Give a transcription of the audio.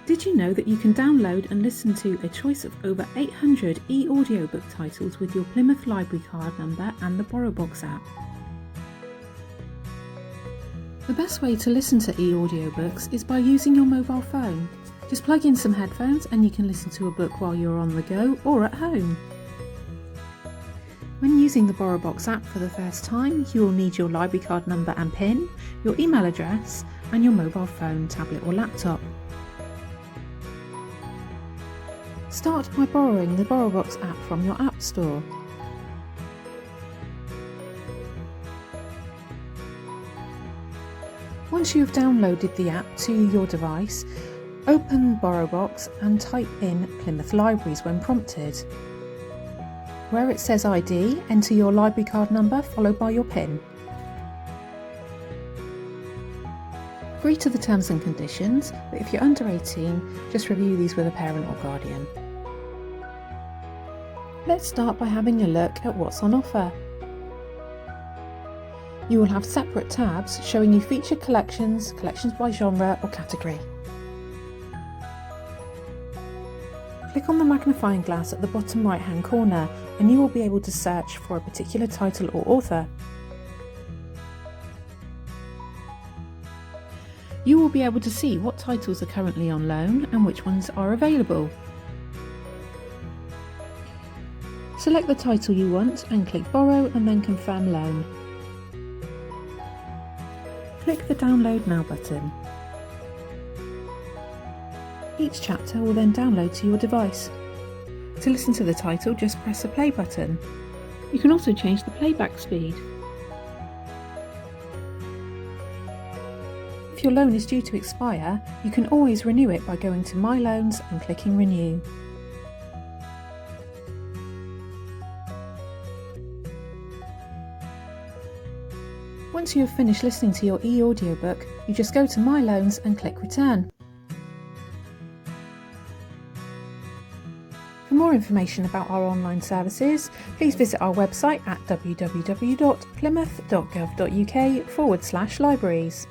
Did you know that you can download and listen to a choice of over 800 e-audiobook titles with your Plymouth Library card number and the BorrowBox app? The best way to listen to e-audiobooks is by using your mobile phone. Just plug in some headphones and you can listen to a book while you're on the go or at home. When using the BorrowBox app for the first time, you will need your library card number and PIN, your email address, and your mobile phone, tablet or laptop. Start by borrowing the BorrowBox app from your app store. Once you have downloaded the app to your device, open BorrowBox and type in Plymouth Libraries when prompted. Where it says ID, enter your library card number followed by your PIN. Agree to the terms and conditions, but if you're under 18, just review these with a parent or guardian. Let's start by having a look at what's on offer. You will have separate tabs showing you featured collections, collections by genre or category. Click on the magnifying glass at the bottom right hand corner and you will be able to search for a particular title or author. You will be able to see what titles are currently on loan and which ones are available. Select the title you want and click Borrow and then Confirm Loan. Click the Download Now button. Each chapter will then download to your device. To listen to the title, just press the play button. You can also change the playback speed. If your loan is due to expire, you can always renew it by going to My Loans and clicking Renew. Once you have finished listening to your e-audiobook, you just go to My Loans and click Return. For more information about our online services, please visit our website at www.plymouth.gov.uk/libraries.